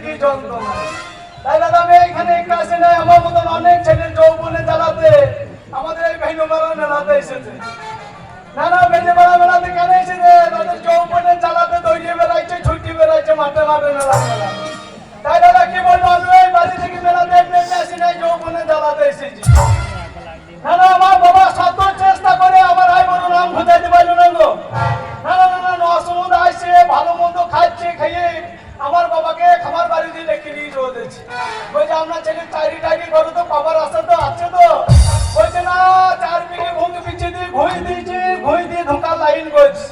কি যন্ত্রণা। তাই দাদা আমি এখানে একটা আসে নাই, আমার মতন অনেক ছেলে যৌবনে জ্বালাতে আমাদের এই ভেনুমারা মেলাতে এসেছে। না না, ভেনুমারা মেলাতে কেন এসেছে? তাদের যৌবনে জ্বালাতে দৌড়িয়ে বেড়াইছে, ছুটি বেড়াইছে, মাঠে মাঠে মেলা মেলা। তাই দাদা কি বলবো, আমি এই বাড়ি থেকে মেলা দেখতে আসি নাই, যৌবনে জ্বালাতে এসেছি। না না, আমার বাবা শত চেষ্টা করে আমার আই বড় নাম ঘুচাইতে পারলো না গো। না না না না, নসমুদ আসছে, ভালো মন্দ খাচ্ছে, খেয়ে আমার বাবাকে খামার বাড়ি দিয়ে রেখে দিয়ে চলেছে। বলছে আপনার ছেলে চাকরি টাকরি করো তো, বাবার আশা তো আছে তো। বলছে না, 4 বিঘে ভূমি পিছিয়ে দিয়ে ঘুই দিয়েছি, ঘুই দিয়ে ঢোকার লাইন করছি।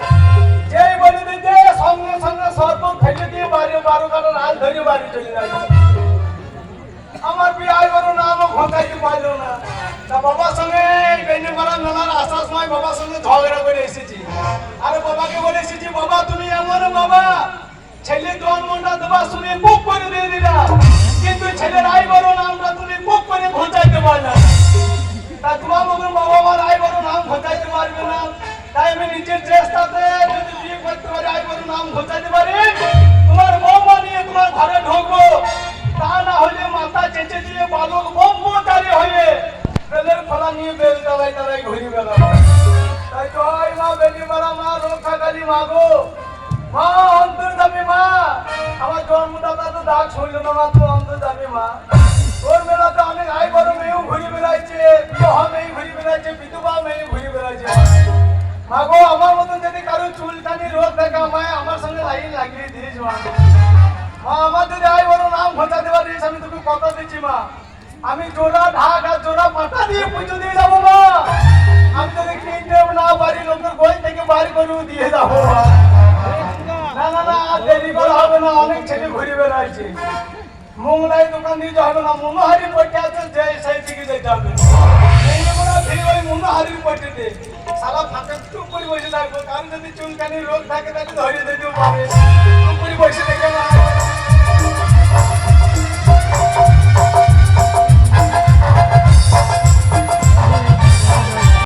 যেই বলে দিতে সঙ্গে সঙ্গে সরপত ফেলে দিয়ে 12 কাটার হাল ধরে বাড়ি চলে যাচ্ছে। আমার বিয়ে বড় নামও ঘটাইতে পারলো না। তা বাবার সঙ্গে বেনিমারা মেলার আসার সময় বাবার সঙ্গে ঝগড়া করে এসেছি। আরে বাবাকে বলে এসেছি, বাবা তুমি এমন বাবা, ছেলে জন্মটা দেওয়া শুনে বুক করে দিয়ে দিলা, কিন্তু ছেলের আই বড় নামটা তুমি বুক করে ঘটাইতে পারলা। তা তোমার মতন বাবা আমার আই বড় নাম ঘটাইতে পারবে না। তাই আমি নিজের চেষ্টাতে যদি বিয়ে করতে পারি, আই বড় নাম ঘটাইতে পারি, তোমার বৌমা নিয়ে তোমার ঘরে ঢুকবো। তা না হলে মাথা চেঁচে দিয়ে বালক ব্রহ্মচারী হয়ে বেলের ফলা নিয়ে বেল তলায় তলায় ঘুরি বেড়াবো। তাই জয় মা বেনিমারা মা রক্ষাকালী মা গো, মা অন্তর্যামী মা, আমার জন্মদাতা তো ডাক শুনল না, মা তো অন্তর্যামী মা। তোর মেলাতে অনেক আই বড় মেয়েও ঘুরে বেড়াইছে, বিবাহ মেয়ে ঘুরে বেড়াইছে, বিধবা মেয়ে ঘুরে বেড়াইছে। মা গো, আমার মতন যদি কারো চুলকানি রোগ দেখা মায় আমার সঙ্গে লাইন লাগিয়ে দিয়েছ মা। মা আমার যদি আই বড় নাম ঘটাতে পারিস, আমি তোকে কথা দিচ্ছি মা, আমি জোড়া ঢাক আর জোড়া পাটা দিয়ে পুজো দিয়ে যাবো মা। আমি যদি কিনতে না পারি, লোকের বই থেকে বাড়ি করে দিয়ে যাবো মা। না না না, আর দেরি করা হবে না, অনেক ছেলে ঘুরে বেড়াইছে। মোংলাই দোকান দিয়ে যাবে না, মনোহারি পটে আছে, যে সেই দিকে যেতে হবে। ওই মনোহারির পটেতে সারা ফাঁকা চুপ করে বসে থাকবো, কারণ যদি চুলকানি রোগ থাকে তাহলে ধরিয়ে দিতেও পারে। চুপ করে বসে থেকে না